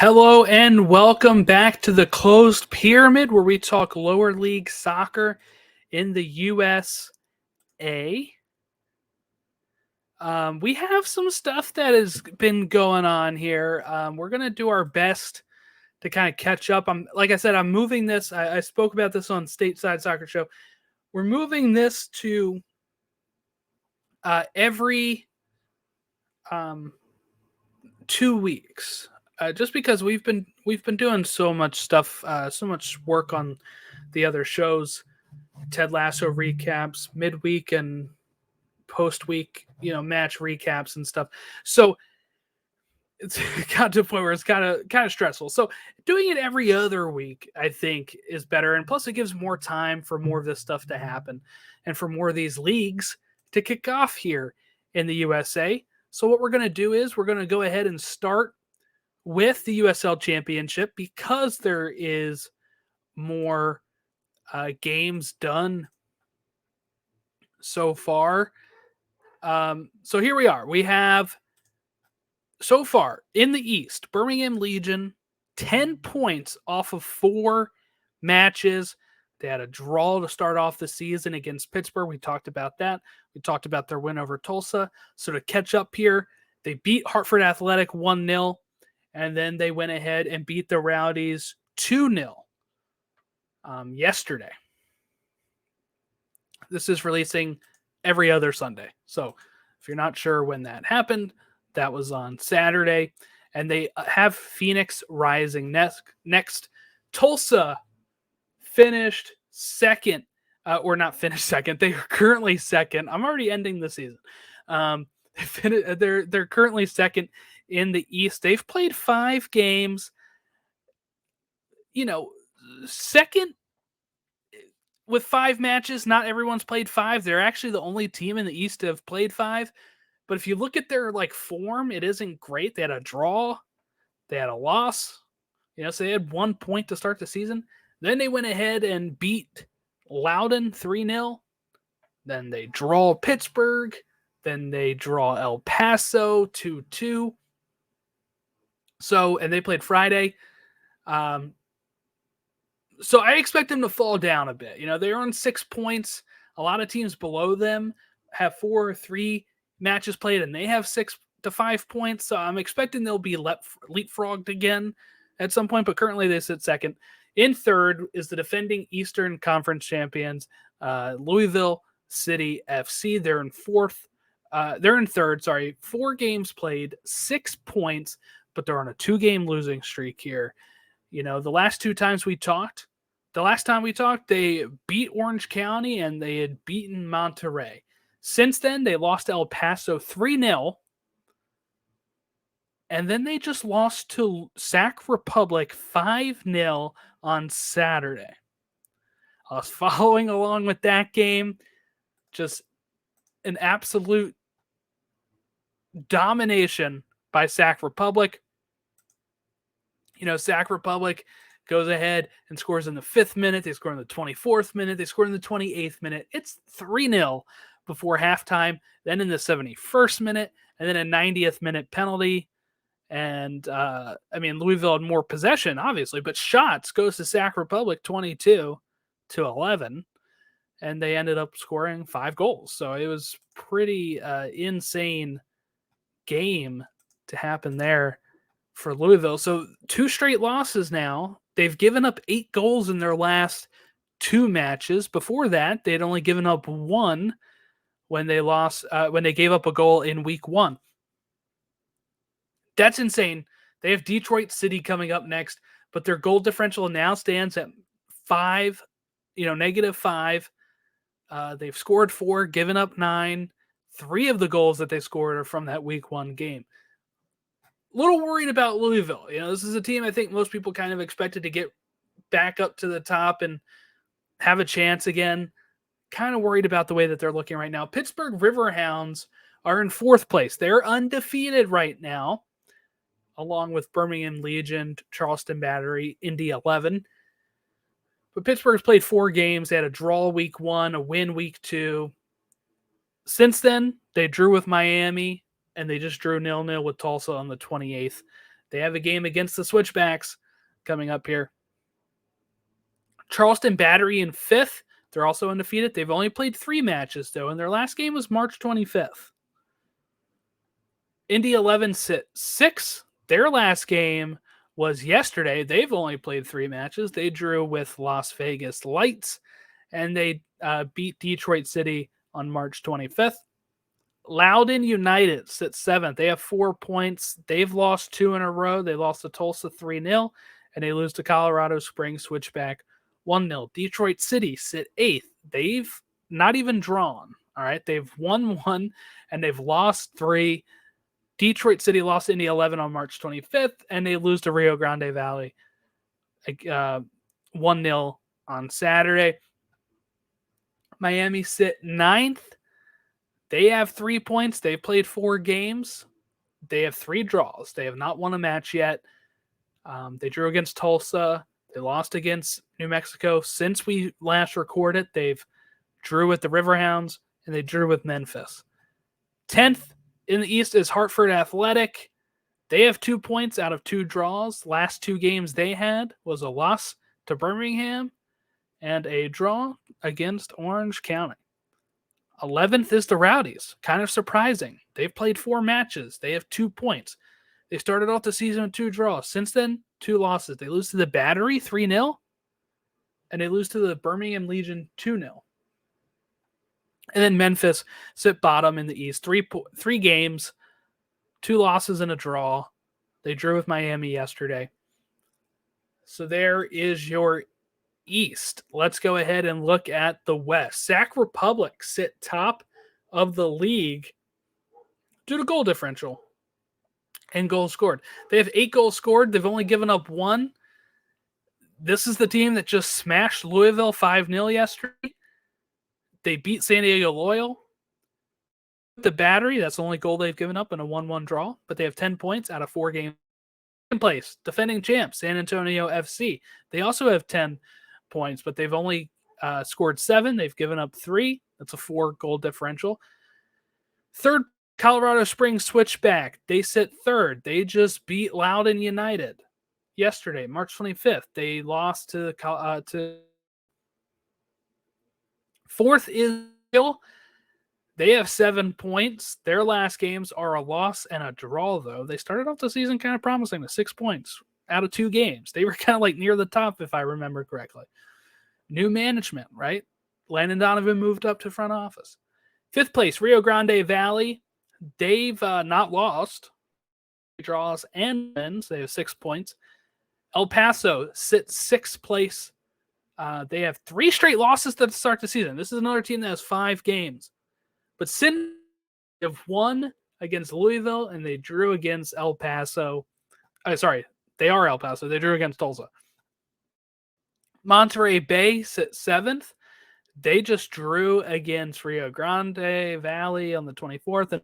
Hello and welcome back to the Closed Pyramid, where we talk lower league soccer in the USA. We have some stuff that has been going on here. We're going to do our best to kind of catch up. Like I said, I'm moving this. I spoke about this on Stateside Soccer Show. We're moving this to every 2 weeks. Just because we've been doing so much stuff, so much work on the other shows, Ted Lasso recaps, midweek and post-week, match recaps and stuff. So it's got to a point where it's kind of stressful. So doing it every other week, I think, is better, and plus it gives more time for more of this stuff to happen, and for more of these leagues to kick off here in the USA. So what we're going to do is we're going to go ahead and start with the USL Championship, because there is more games done so far. So here we are. We have, so far in the East, Birmingham Legion, 10 points off of 4 matches. They had a draw to start off the season against Pittsburgh. We talked about that. We talked about their win over Tulsa. So to catch up here, they beat Hartford Athletic 1-0. And then they went ahead and beat the Rowdies 2-0 yesterday. This is releasing every other Sunday. So if you're not sure when that happened, that was on Saturday. And they have Phoenix Rising next. Tulsa finished second, or not finished second. They are currently second. I'm already ending the season. They're currently second in the East. They've played 5 games. Second with 5 matches. Not everyone's played 5. They're actually the only team in the East to have played 5. But if you look at their form, it isn't great. They had a draw. They had a loss. So they had 1 point to start the season. Then they went ahead and beat Loudoun 3-0. Then they draw Pittsburgh. Then they draw El Paso 2-2. So, and they played Friday. So I expect them to fall down a bit. They're on 6 points. A lot of teams below them have 4 or 3 matches played, and they have 6 to 5 points. So I'm expecting they'll be leapfrogged again at some point, but currently they sit second. In third is the defending Eastern Conference champions, Louisville City FC. They're in fourth. They're in third, 4 games played, 6 points, but they're on a 2-game losing streak here. The last 2 times we talked, they beat Orange County and they had beaten Monterey. Since then, they lost El Paso 3-0. And then they just lost to Sac Republic 5-0 on Saturday. I was following along with that game. Just an absolute domination by Sac Republic. Sac Republic goes ahead and scores in the 5th minute. They score in the 24th minute. They score in the 28th minute. It's 3-0 before halftime. Then in the 71st minute, and then a 90th minute penalty. And, Louisville had more possession, obviously, but shots goes to Sac Republic 22-11. And they ended up scoring 5 goals. So it was pretty insane game to happen there for Louisville. So 2 straight losses now. They've given up 8 goals in their last 2 matches. Before that, they had only given up 1 when they gave up a goal in week 1. That's insane. They have Detroit City coming up next, but their goal differential now stands at -5. They've scored 4, given up 9. 3 of the goals that they scored are from that week 1 game. A little worried about Louisville. This is a team I think most people kind of expected to get back up to the top and have a chance again. Kind of worried about the way that they're looking right now. Pittsburgh Riverhounds are in 4th place. They're undefeated right now, along with Birmingham Legion, Charleston Battery, Indy 11. But Pittsburgh's played 4 games. They had a draw week 1, a win week 2. Since then, they drew with Miami, and they just drew 0-0 with Tulsa on the 28th. They have a game against the Switchbacks coming up here. Charleston Battery in 5th. They're also undefeated. They've only played 3 matches, though, and their last game was March 25th. Indy 11 sit 6th. Their last game was yesterday. They've only played 3 matches. They drew with Las Vegas Lights, and they beat Detroit City on March 25th. Loudoun United sits 7th. They have 4 points. They've lost 2 in a row. They lost to Tulsa 3-0, and they lose to Colorado Springs Switchback 1-0. Detroit City sit 8th. They've not even drawn. All right. They've won 1 and they've lost 3. Detroit City lost Indy 11 on March 25th, and they lose to Rio Grande Valley 1-0 on Saturday. Miami sit 9th. They have 3 points. They've played 4 games. They have 3 draws. They have not won a match yet. They drew against Tulsa. They lost against New Mexico. Since we last recorded, they've drew with the Riverhounds, and they drew with Memphis. 10th in the East is Hartford Athletic. They have 2 points out of 2 draws. Last 2 games they had was a loss to Birmingham and a draw against Orange County. 11th is the Rowdies. Kind of surprising. They've played 4 matches. They have 2 points. They started off the season with 2 draws. Since then, 2 losses. They lose to the Battery 3-0, and they lose to the Birmingham Legion 2-0. And then Memphis sit bottom in the East. 3 games, 2 losses and a draw. They drew with Miami yesterday. So there is your East. Let's go ahead and look at the West. Sac Republic sit top of the league due to goal differential and goals scored. They have 8 goals scored. They've only given up 1. This is the team that just smashed Louisville 5-0 yesterday. They beat San Diego Loyal. The Battery, that's the only goal they've given up in a 1-1 draw, but they have 10 points out of 4 games. In place, defending champs, San Antonio FC. They also have 10 points, but they've only scored 7. They've given up 3. That's a 4-goal differential. Third, Colorado Springs Switchback. They sit 3rd. They just beat Loudoun United yesterday, March 25th. They lost to 4th is Hill. They have 7 points. Their last games are a loss and a draw, though. They started off the season kind of promising with 6 points out of 2 games. They were kind of like near the top, if I remember correctly. New management, right? Landon Donovan moved up to front office. 5th place, Rio Grande Valley. They've not lost. Draws and wins. They have 6 points. El Paso sits 6th place. They have 3 straight losses to start the season. This is another team that has 5 games. But since they've won against Louisville and they drew against El Paso. They are El Paso. They drew against Tulsa. Monterey Bay sits 7th. They just drew against Rio Grande Valley on the 24th and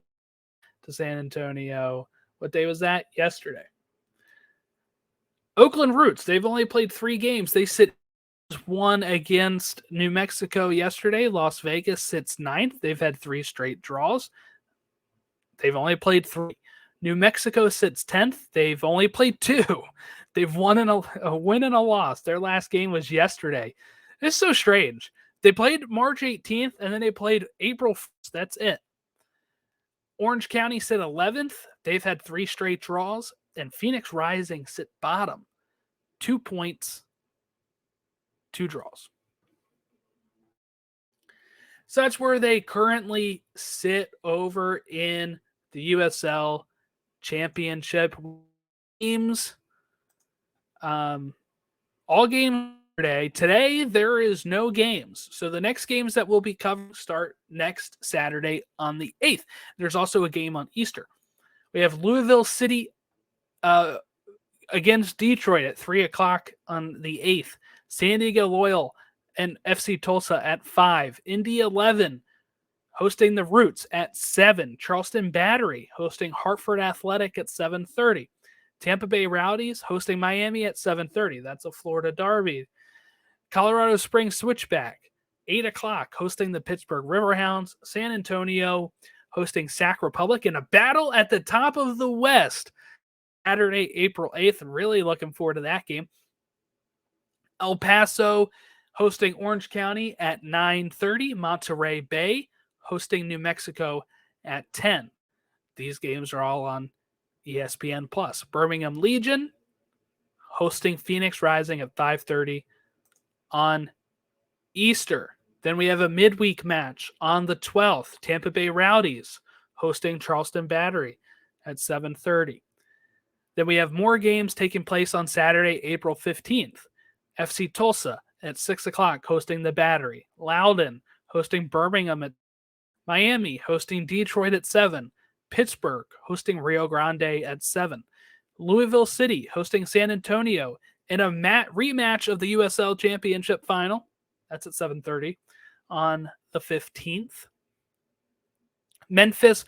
to San Antonio. What day was that? Yesterday. Oakland Roots, they've only played 3 games. They sit 1 against New Mexico yesterday. Las Vegas sits 9th. They've had 3 straight draws. They've only played 3. New Mexico sits 10th. They've only played 2. They've won a win and a loss. Their last game was yesterday. It's so strange. They played March 18th, and then they played April 1st. That's it. Orange County sit 11th. They've had 3 straight draws. And Phoenix Rising sit bottom. 2 points, 2 draws. So that's where they currently sit over in the USL Championship games. All games today. Today, there is no games. So the next games that will be covered start next Saturday on the 8th. There's also a game on Easter. We have Louisville City against Detroit at 3 o'clock on the 8th. San Diego Loyal and FC Tulsa at 5. Indy 11 hosting the Roots at 7. Charleston Battery hosting Hartford Athletic at 7:30. Tampa Bay Rowdies hosting Miami at 7:30. That's a Florida derby. Colorado Springs Switchback, 8 o'clock, hosting the Pittsburgh Riverhounds. San Antonio hosting Sac Republic in a battle at the top of the West. Saturday, April 8th. I'm really looking forward to that game. El Paso hosting Orange County at 9:30. Monterey Bay hosting New Mexico at 10. These games are all on ESPN+. Birmingham Legion hosting Phoenix Rising at 5:30 on Easter. Then we have a midweek match on the 12th. Tampa Bay Rowdies hosting Charleston Battery at 7:30. Then we have more games taking place on Saturday, April 15th. FC Tulsa at 6 o'clock hosting the Battery. Loudoun hosting Birmingham at Miami hosting Detroit at 7. Pittsburgh hosting Rio Grande at 7. Louisville City hosting San Antonio in a rematch of the USL Championship final. That's at 7:30 on the 15th. Memphis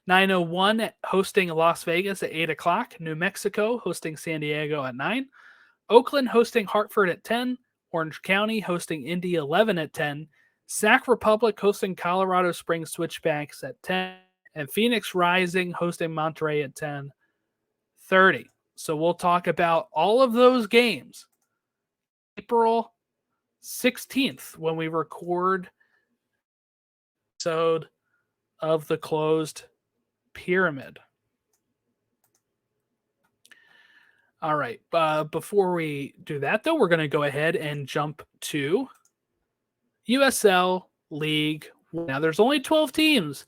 901 hosting Las Vegas at 8 o'clock. New Mexico hosting San Diego at 9. Oakland hosting Hartford at 10. Orange County hosting Indy 11 at 10. Sac Republic hosting Colorado Springs Switchbacks at 10. And Phoenix Rising hosting Monterey at 10:30. So we'll talk about all of those games April 16th when we record episode of the Closed Pyramid. All right. Before we do that, though, we're going to go ahead and jump to USL League. Now, there's only 12 teams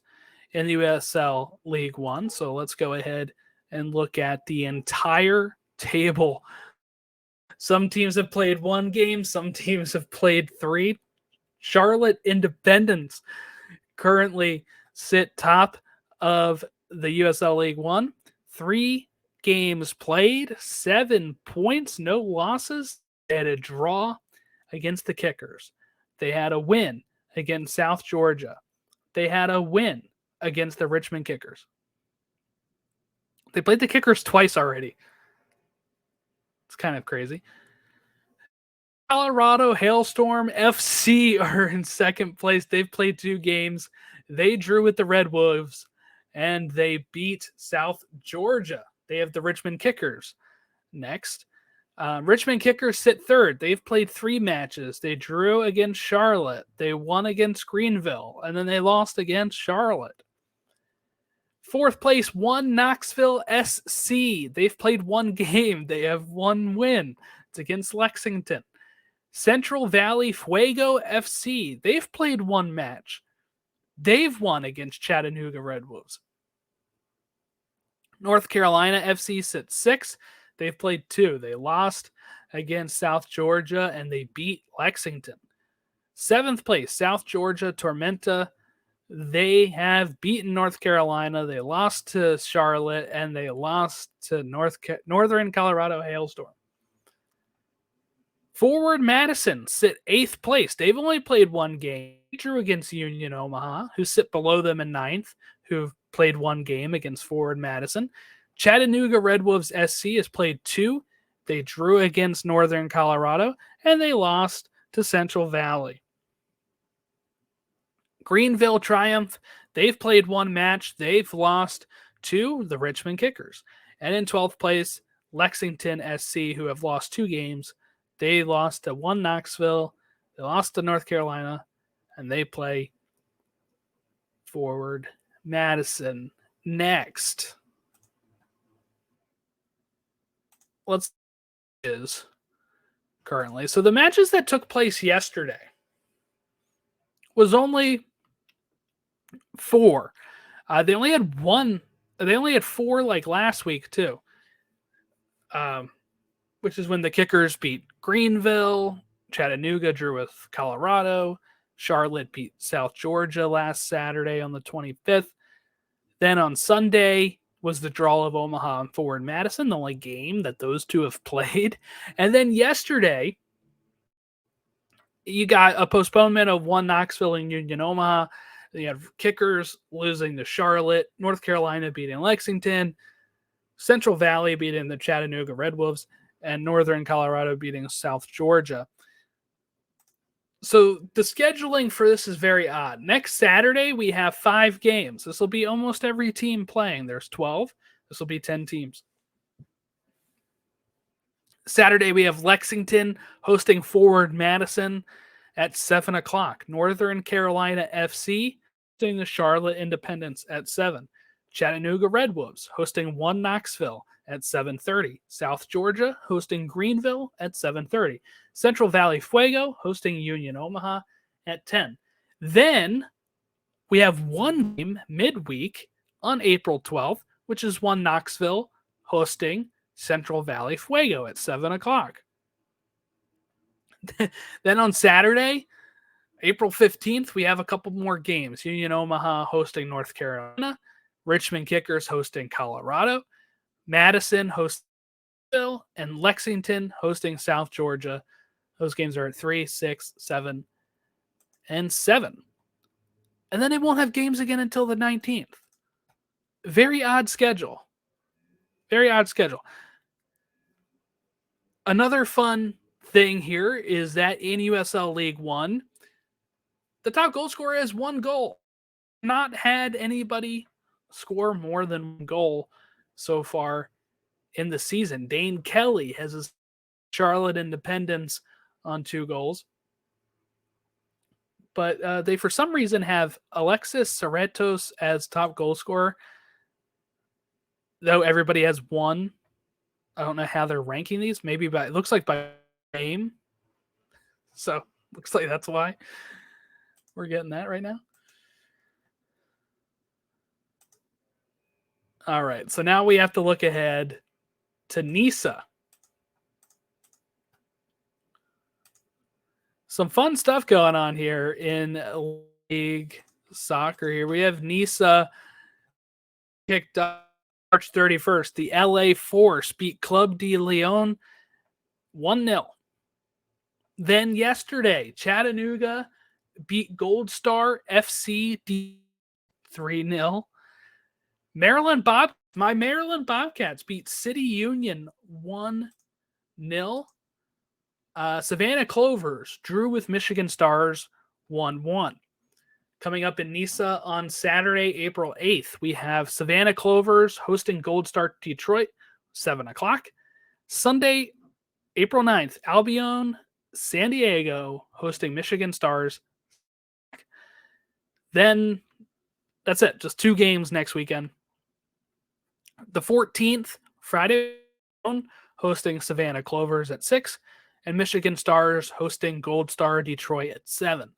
in the USL League One, so let's go ahead and look at the entire table. Some teams have played one game. Some teams have played 3. Charlotte Independence currently sit top of the USL League One. 3 games played, 7 points, no losses. They had a draw against the Kickers. They had a win against South Georgia. They had a win against the Richmond Kickers. They played the Kickers twice already. It's kind of crazy. Colorado Hailstorm FC are in second place. They've played 2 games. They drew with the Red Wolves, and they beat South Georgia. They have the Richmond Kickers next. Richmond Kickers sit third. They've played 3 matches. They drew against Charlotte. They won against Greenville, and then they lost against Charlotte. Fourth place, Knoxville SC. They've played 1 game. They have 1 win. It's against Lexington. Central Valley Fuego FC. They've played 1 match. They've won against Chattanooga Red Wolves. North Carolina FC sits 6th. They've played 2. They lost against South Georgia, and they beat Lexington. 7th place, South Georgia Tormenta. They have beaten North Carolina. They lost to Charlotte, and they lost to Northern Colorado Hailstorm. Forward Madison sit 8th place. They've only played 1 game. They drew against Union Omaha, who sit below them in 9th, who've played 1 game against Forward Madison. Chattanooga Red Wolves SC has played 2. They drew against Northern Colorado, and they lost to Central Valley. Greenville Triumph, they've played 1 match. They've lost to the Richmond Kickers. And in 12th place, Lexington SC, who have lost 2 games. They lost to Knoxville. They lost to North Carolina, and they play Forward Madison next. Let's is currently. So the matches that took place yesterday was only 4. They only had 1. They only had 4 like last week too. Which is when the Kickers beat Greenville, Chattanooga drew with Colorado, Charlotte beat South Georgia last Saturday on the 25th. Then on Sunday was the draw of Omaha and Forward Madison, the only game that those 2 have played. And then yesterday, you got a postponement of Knoxville and Union Omaha. You have Kickers losing to Charlotte, North Carolina beating Lexington, Central Valley beating the Chattanooga Red Wolves, and Northern Colorado beating South Georgia. So the scheduling for this is very odd. Next Saturday, we have 5 games. This will be almost every team playing. There's 12. This will be 10 teams. Saturday, we have Lexington hosting Forward Madison at 7 o'clock. Northern Carolina FC hosting the Charlotte Independence at 7. Chattanooga Redwolves hosting One Knoxville at 7:30. South Georgia hosting Greenville at 7:30. Central Valley Fuego hosting Union Omaha at 10. Then we have one game midweek on April 12th, which is One Knoxville hosting Central Valley Fuego at 7 o'clock. Then on Saturday, April 15th, we have a couple more games. Union Omaha hosting North Carolina. Richmond Kickers hosting Colorado. Madison hosting Bill, and Lexington hosting South Georgia. Those games are at 3, 6, 7, and 7. And then they won't have games again until the 19th. Very odd schedule. Very odd schedule. Another fun thing here is that in USL League One, the top goal scorer has 1 goal. Not had anybody score more than 1 goal so far in the season. Dane Kelly has his Charlotte Independence on 2 goals. But they, for some reason, have Alexis Cerritos as top goal scorer, though everybody has 1. I don't know how they're ranking these. Maybe by, it looks like by game. So looks like that's why we're getting that right now. All right. So now we have to look ahead to NISA. Some fun stuff going on here in league soccer here. We have NISA kicked off March 31st. The LA Force beat Club de Leon 1-0. Then yesterday, Chattanooga beat Gold Star FC 3-0. My Maryland Bobcats beat City Union 1-0. Savannah Clovers drew with Michigan Stars 1-1. Coming up in NISA on Saturday, April 8th, we have Savannah Clovers hosting Gold Star Detroit, 7 o'clock. Sunday, April 9th, Albion San Diego hosting Michigan Stars. Then that's it. Just 2 games next weekend. The 14th, Friday, hosting Savannah Clovers at 6. And Michigan Stars hosting Gold Star Detroit at 7.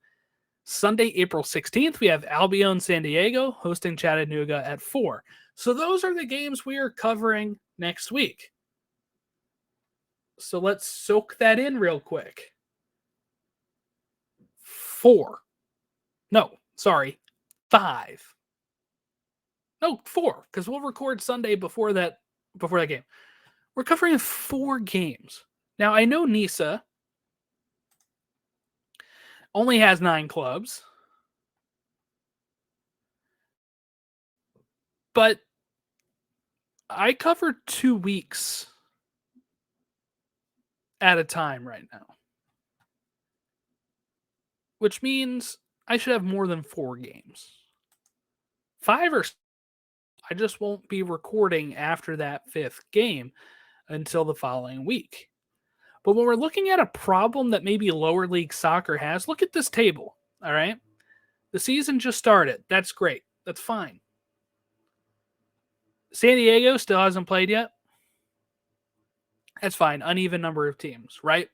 Sunday, April 16th, we have Albion San Diego hosting Chattanooga at 4. So those are the games we are covering next week. So let's soak that in real quick. 4. No, sorry, 5. No, 4, because we'll record Sunday before that game. We're covering 4 games. Now, I know NISA only has 9 clubs, but I cover 2 weeks at a time right now, which means I should have more than 4 games. 5 or 6, I just won't be recording after that 5th game until the following week. But when we're looking at a problem that maybe lower league soccer has, look at this table, all right? The season just started. That's great. That's fine. San Diego still hasn't played yet. That's fine. Uneven number of teams, right?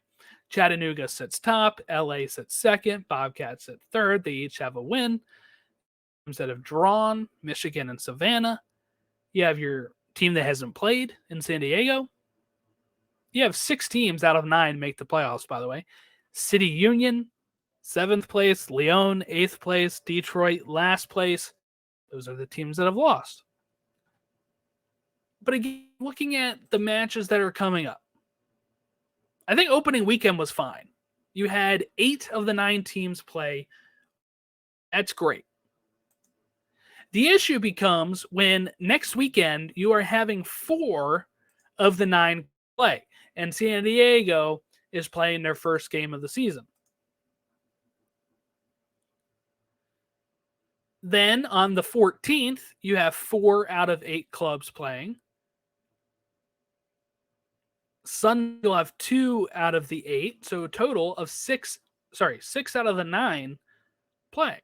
Chattanooga sits top. LA sits second. Bobcats at third. They each have a win. Teams that have drawn, Michigan and Savannah. You have your team that hasn't played in San Diego. You have 6 teams out of 9 make the playoffs, by the way. City Union, 7th place. Leon, 8th place. Detroit, last place. Those are the teams that have lost. But again, looking at the matches that are coming up, I think opening weekend was fine. You had 8 of the 9 teams play. That's great. The issue becomes when next weekend you are having 4 of the 9 play, and San Diego is playing their first game of the season. Then on the 14th, you have 4 out of 8 clubs playing. Sun will have 2 out of the 8, so a total of 6 out of the 9 playing.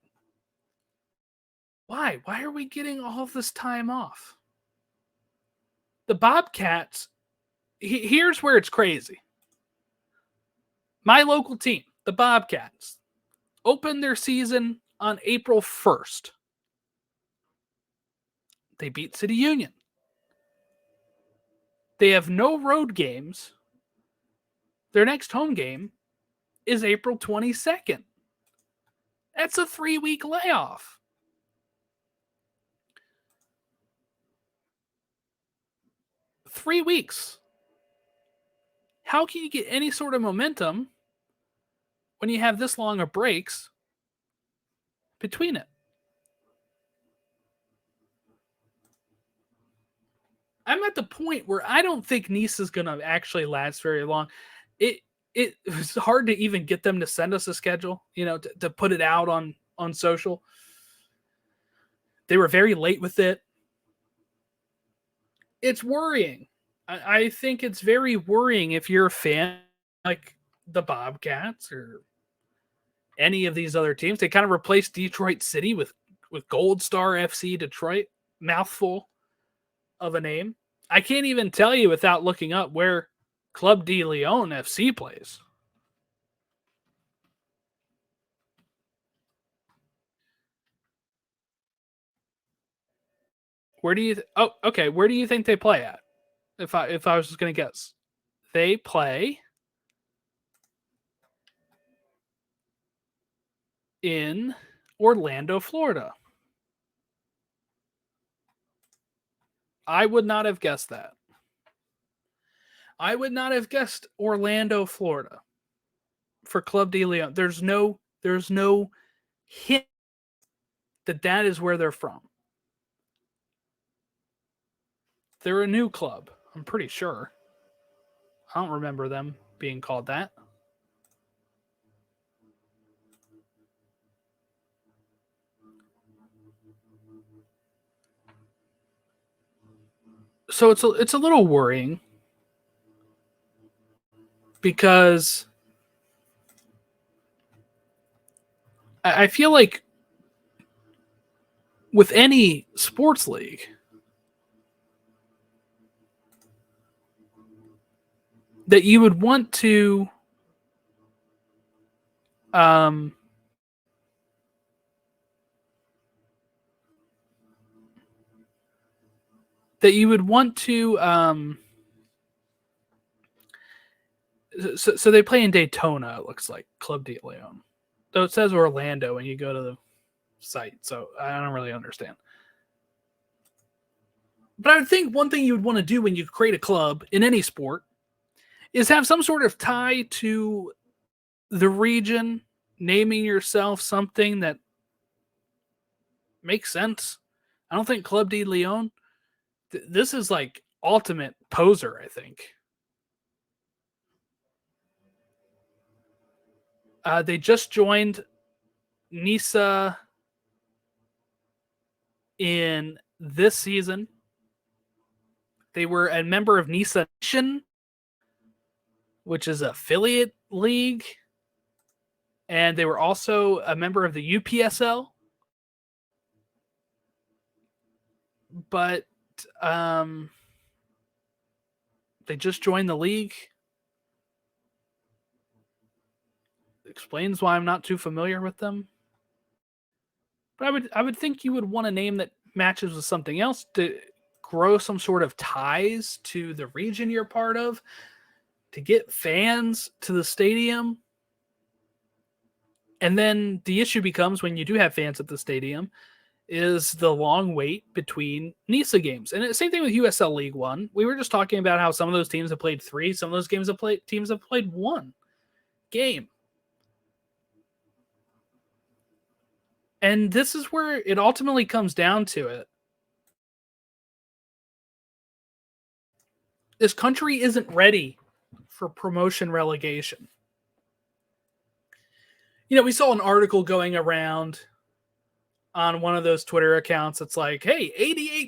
Why? Why are we getting all of this time off? The Bobcats, here's where it's crazy. My local team, the Bobcats, opened their season on April 1st. They beat City Union. They have no road games. Their next home game is April 22nd. That's a 3-week layoff. Three weeks. How can you get any sort of momentum when you have this long of breaks between it? I'm at the point where I don't think NISA is going to actually last very long. It's hard to even get them to send us a schedule, to put it out on social. They were very late with it. It's worrying. I think it's very worrying if you're a fan like the Bobcats or any of these other teams. They kind of replaced Detroit City with Gold Star FC Detroit. Mouthful of a name. I can't even tell you without looking up where Club de Leon FC plays. Where do you? Okay. Where do you think they play at? If I was just gonna guess, they play in Orlando, Florida. I would not have guessed that. I would not have guessed Orlando, Florida for Club de Leon. There's no hint that is where they're from. They're a new club, I'm pretty sure. I don't remember them being called that. So it's a little worrying because I feel like with any sports league, that you would want to that you would want to so they play in Daytona, it looks like, Club de Leon. Though it says Orlando when you go to the site, so I don't really understand. But I would think one thing you would want to do when you create a club in any sport is have some sort of tie to the region, naming yourself something that makes sense. I don't think Club de Leon, this is like ultimate poser, I think. They just joined NISA in this season. They were a member of NISA Nation, which is an affiliate league. And they were also a member of the UPSL. But they just joined the league. Explains why I'm not too familiar with them. But I would think you would want a name that matches with something else to grow some sort of ties to the region you're part of, to get fans to the stadium. And then the issue becomes when you do have fans at the stadium is the long wait between NISA games. And the same thing with USL League One. We were just talking about how some of those teams have played 3, some of those teams have played 1 game. And this is where it ultimately comes down to it. This country isn't ready for promotion relegation. We saw an article going around on one of those Twitter accounts. It's like, hey,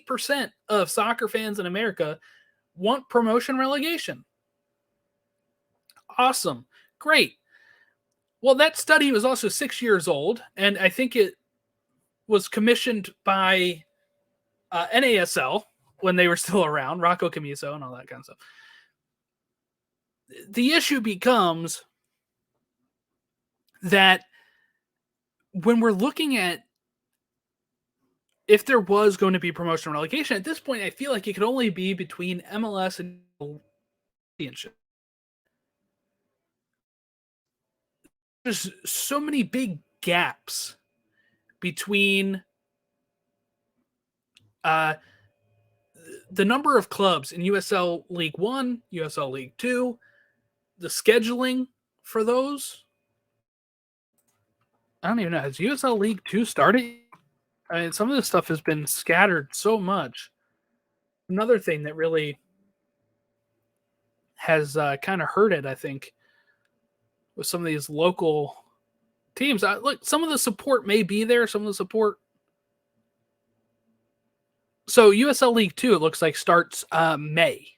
88% of soccer fans in America want promotion relegation. Awesome. Great. Well, that study was also 6 years old, and I think it was commissioned by NASL when they were still around, Rocco Camiso and all that kind of stuff. The issue becomes that when we're looking at if there was going to be promotion relegation, at this point, I feel like it could only be between MLS and Championship. There's so many big gaps between the number of clubs in USL League 1, USL League 2, the scheduling for those. I don't even know. Has USL League 2 started? I mean, some of this stuff has been scattered so much. Another thing that really has kind of hurt it, I think, with some of these local teams. Look, some of the support may be there. Some of the support. So USL League 2, it looks like, starts May.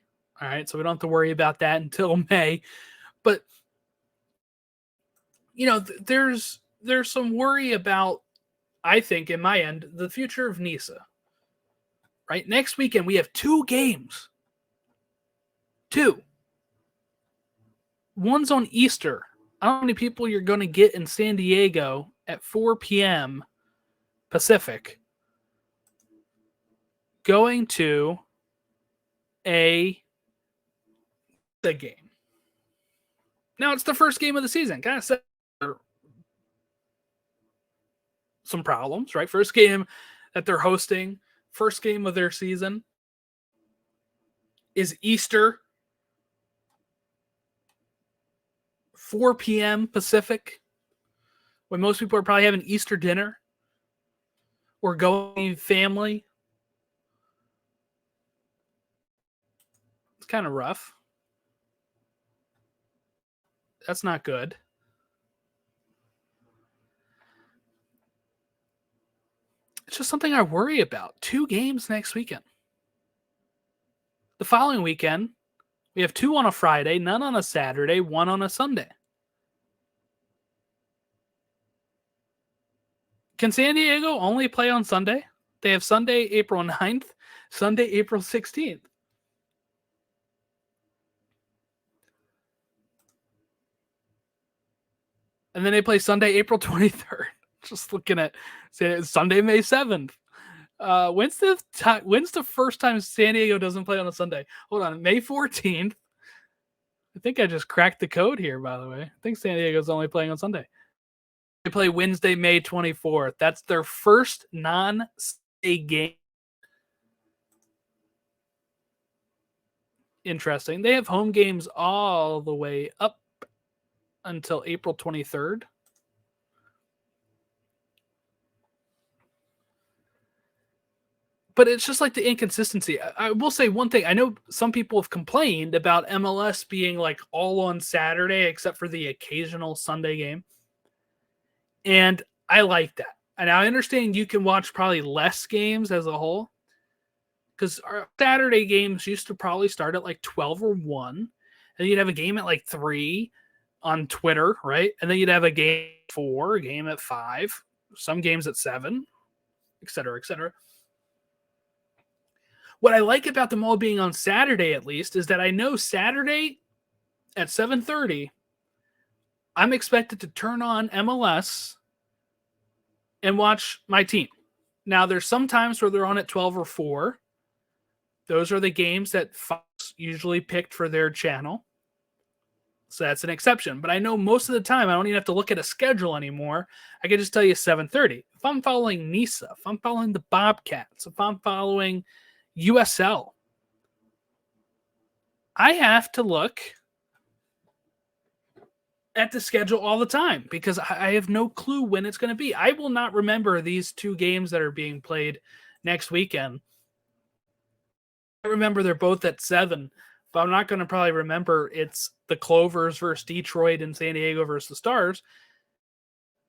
All right, so we don't have to worry about that until May. But, you know, there's some worry about, I think, in my end, the future of NISA. Right? Next weekend, we have 2 games. 2. One's on Easter. I don't know how many people you're going to get in San Diego at 4 p.m. Pacific going to a game. Now, it's the first game of the season. Kind of set some problems, right? First game that they're hosting, first game of their season is Easter, 4 p.m. Pacific, when most people are probably having Easter dinner or going family. It's kind of rough. That's not good. It's just something I worry about. 2 games next weekend. The following weekend, we have 2 on a Friday, none on a Saturday, 1 on a Sunday. Can San Diego only play on Sunday? They have Sunday, April 9th, Sunday, April 16th. And then they play Sunday, April 23rd. Just looking at Sunday, May 7th. When's the first time San Diego doesn't play on a Sunday? Hold on, May 14th. I think I just cracked the code here, by the way. I think San Diego's only playing on Sunday. They play Wednesday, May 24th. That's their first non-state game. Interesting. They have home games all the way up until April 23rd. But it's just like the inconsistency. I will say one thing. I know some people have complained about MLS being like all on Saturday except for the occasional Sunday game. And I like that. And I understand you can watch probably less games as a whole, because our Saturday games used to probably start at like 12 or 1. And you'd have a game at like 3 on Twitter, right? And then you'd have a game at 4, a game at 5, some games at 7, et cetera, et cetera. What I like about them all being on Saturday, at least, is that I know Saturday at 7:30, I'm expected to turn on MLS and watch my team. Now, there's some times where they're on at 12 or 4. Those are the games that Fox usually picked for their channel. So that's an exception. But I know most of the time I don't even have to look at a schedule anymore. I can just tell you 7:30. If I'm following NISA, if I'm following the Bobcats, if I'm following USL, I have to look at the schedule all the time because I have no clue when it's going to be. I will not remember these 2 games that are being played next weekend. I remember they're both at 7, but I'm not going to probably remember it's the Clovers versus Detroit and San Diego versus the Stars.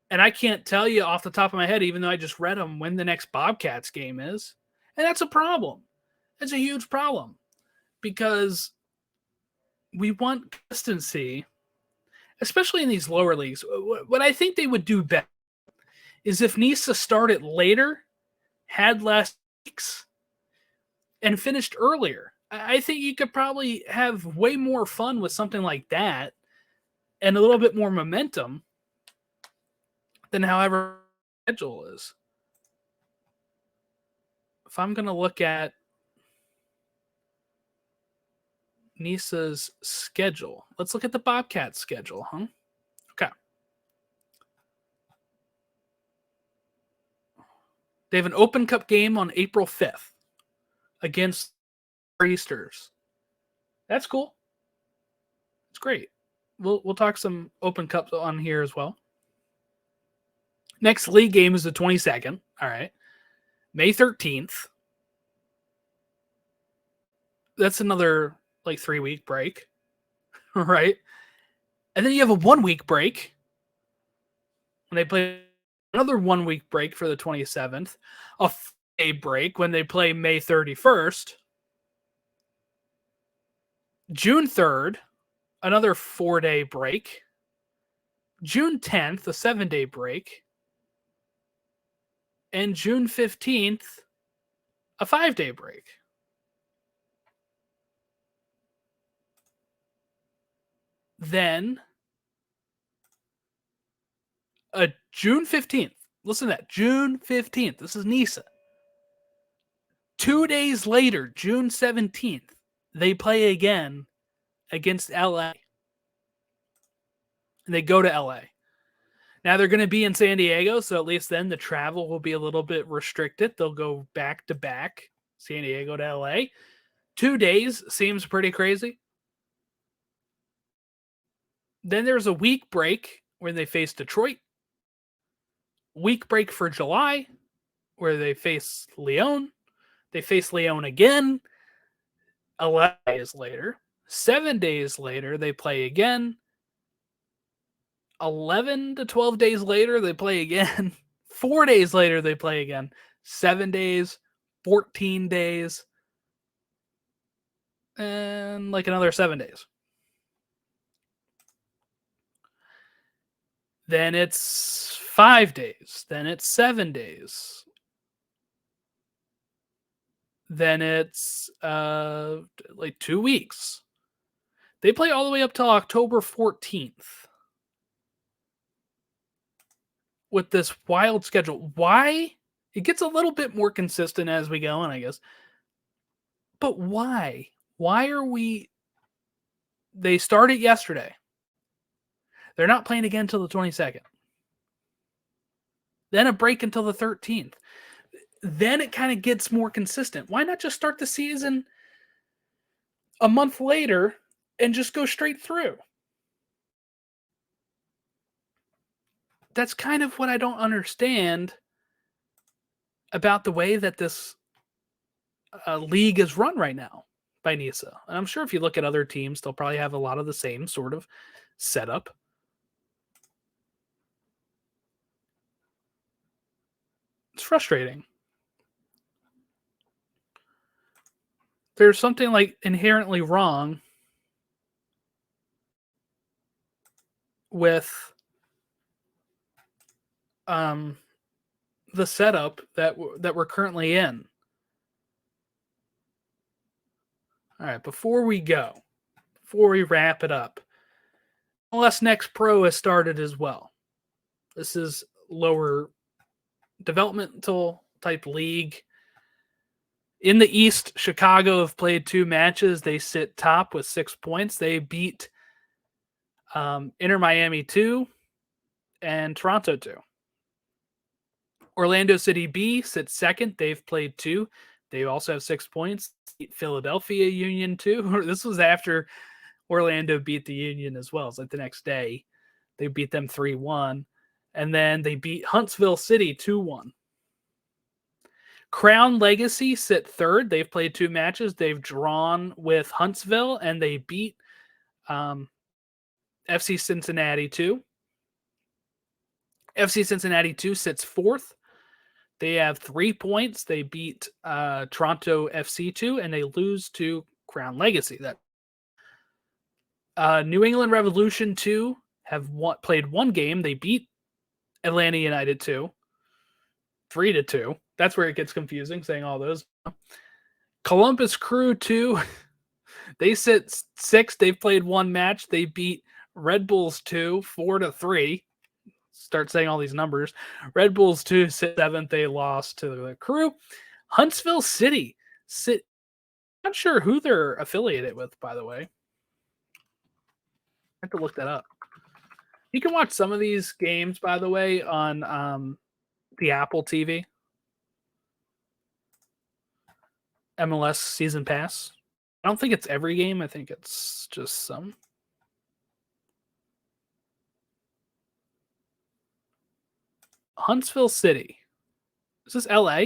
And I can't tell you off the top of my head, even though I just read them, when the next Bobcats game is. And that's a problem. It's a huge problem because we want consistency especially in these lower leagues. What I think they would do better is if NISA started later, had less weeks, and finished earlier. I think you could probably have way more fun with something like that and a little bit more momentum than however schedule is. If I'm going to look at NISA's schedule, let's look at the Bobcats schedule, huh? Okay. They have an Open Cup game on April 5th against Easters. That's cool. It's great. We'll talk some Open Cups on here as well. Next league game is the 22nd. All right. May 13th. That's another like 3-week break. Right. And then you have a 1-week break when they play another 1-week break for the 27th, a 4-day break when they play May 31st, June 3rd, another 4-day break, June 10th, a 7-day break, and June 15th, a 5-day break. Then June 15th. Listen to that. June 15th. This is NISA. 2 days later, June 17th, they play again against LA. And they go to LA. Now they're going to be in San Diego, so at least then the travel will be a little bit restricted. They'll go back to back, San Diego to LA. 2 days seems pretty crazy. Then there's a week break where they face Detroit. Week break for July where they face Lyon. They face Lyon again 11 days later. 7 days later, they play again. 11 to 12 days later, they play again. 4 days later, they play again. 7 days, 14 days, and like another 7 days. Then it's 5 days. Then it's 7 days. Then it's like 2 weeks. They play all the way up till October 14th with this wild schedule. Why? It gets a little bit more consistent as we go on, I guess. But why? Why are we... They started yesterday. They're not playing again until the 22nd. Then a break until the 13th. Then it kind of gets more consistent. Why not just start the season a month later and just go straight through? That's kind of what I don't understand about the way that this league is run right now by NISA. And I'm sure if you look at other teams, they'll probably have a lot of the same sort of setup. It's frustrating. There's something like inherently wrong with the setup that we're currently in. All right, before we wrap it up, MLS Next Pro has started as well. This is lower developmental type league. In the East, Chicago have played 2 matches. They sit top with 6 points. They beat Inter Miami 2 and Toronto 2. Orlando City B sits second. They've played 2. They also have 6 points. Philadelphia Union 2. This was after Orlando beat the Union as well. It's like the next day. They beat them 3-1. And then they beat Huntsville City 2-1. Crown Legacy sit third. They've played 2 matches. They've drawn with Huntsville, and they beat FC Cincinnati 2. FC Cincinnati 2 sits fourth. They have 3 points. They beat Toronto FC 2, and they lose to Crown Legacy. That New England Revolution 2 played one game. They beat Atlanta United 3-2. That's where it gets confusing, saying all those. Columbus Crew 2, they sit 6th. They've played one match. They beat Red Bulls 2, 4-3. Start saying all these numbers. Red Bulls 2 sit 7th. They lost to the Crew. Huntsville City sit. Not sure who they're affiliated with, by the way. I have to look that up. You can watch some of these games, by the way, on the Apple TV. MLS Season Pass. I don't think it's every game. I think it's just some. Huntsville City. Is this LA?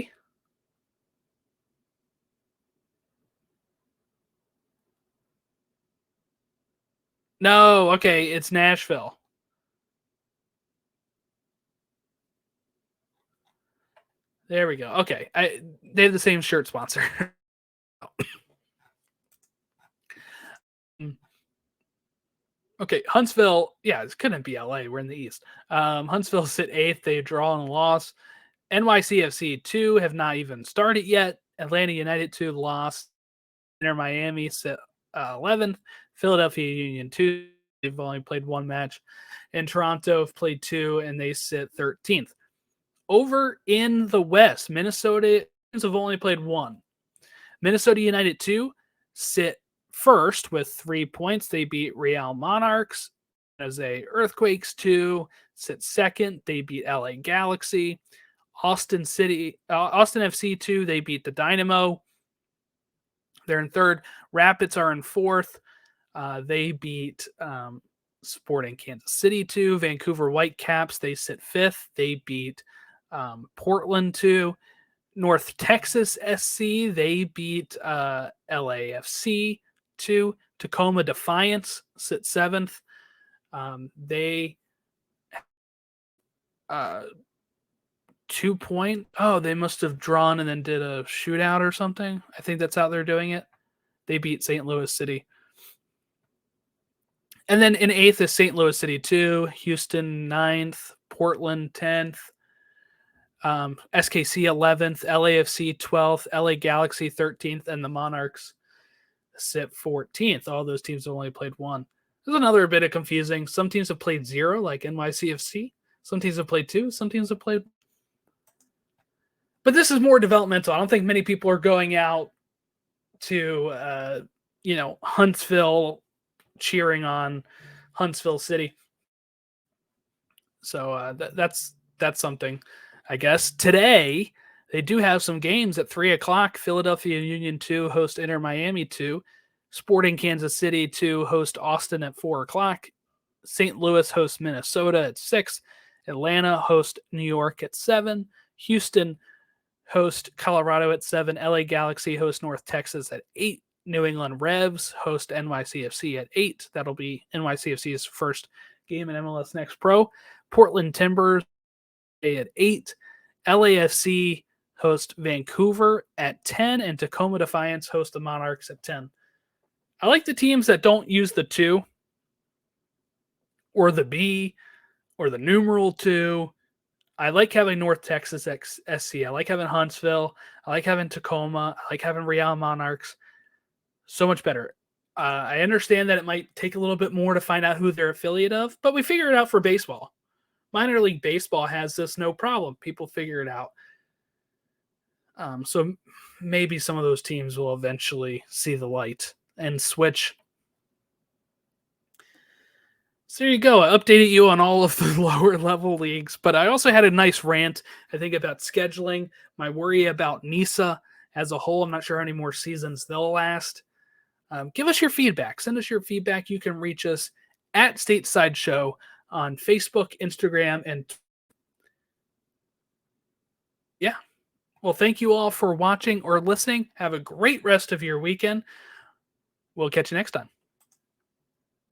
No, okay, it's Nashville. There we go. Okay, they have the same shirt sponsor. Okay, Huntsville. Yeah, it couldn't be LA. We're in the East. Huntsville sit 8th. They draw and loss. NYCFC 2 have not even started yet. Atlanta United 2 lost. Inter Miami sit 11th. Philadelphia Union 2. They've only played one match. And Toronto have played 2, and they sit 13th. Over in the West, Minnesota have only played 1. Minnesota United 2 sit first with 3 points. They beat Real Monarchs. Jose Earthquakes 2 sit second. They beat LA Galaxy. Austin FC 2, they beat the Dynamo. They're in third. Rapids are in fourth. They beat Sporting Kansas City 2. Vancouver Whitecaps, they sit fifth. They beat Portland 2. North Texas SC, they beat LAFC 2. Tacoma Defiance sit 7th. They 2 point. Oh, they must have drawn and then did a shootout or something. I think that's how they're doing it. They beat St. Louis City. And then in 8th is St. Louis City 2, Houston 9th, Portland 10th, SKC 11th, LAFC 12th, LA Galaxy 13th, and the Monarchs sit 14th. All those teams have only played one. There's another bit of confusing. Some teams have played 0, like NYCFC. Some teams have played 2. Some teams have played. But this is more developmental. I don't think many people are going out to, Huntsville, cheering on Huntsville City. So that's something, I guess. Today, they do have some games at 3 o'clock. Philadelphia Union 2 host Inter Miami 2. Sporting Kansas City 2 host Austin at 4 o'clock. St. Louis hosts Minnesota at 6. Atlanta host New York at 7. Houston host Colorado at 7. LA Galaxy host North Texas at 8. New England Revs host NYCFC at 8. That'll be NYCFC's first game in MLS Next Pro. Portland Timbers at 8. LAFC host Vancouver at 10. And Tacoma Defiance host the Monarchs at 10. I like the teams that don't use the 2 or the B or the numeral 2. I like having North Texas SC. I like having Huntsville. I like having Tacoma. I like having Real Monarchs. So much better. I understand that it might take a little bit more to find out who they're affiliate of, but we figure it out for baseball. Minor League Baseball has this no problem. People figure it out. So maybe some of those teams will eventually see the light and switch. So there you go. I updated you on all of the lower level leagues, but I also had a nice rant, I think, about scheduling, my worry about NISA as a whole. I'm not sure how many more seasons they'll last. Give us your feedback. Send us your feedback. You can reach us at Stateside Show on Facebook, Instagram, and yeah. Well, thank you all for watching or listening. Have a great rest of your weekend. We'll catch you next time.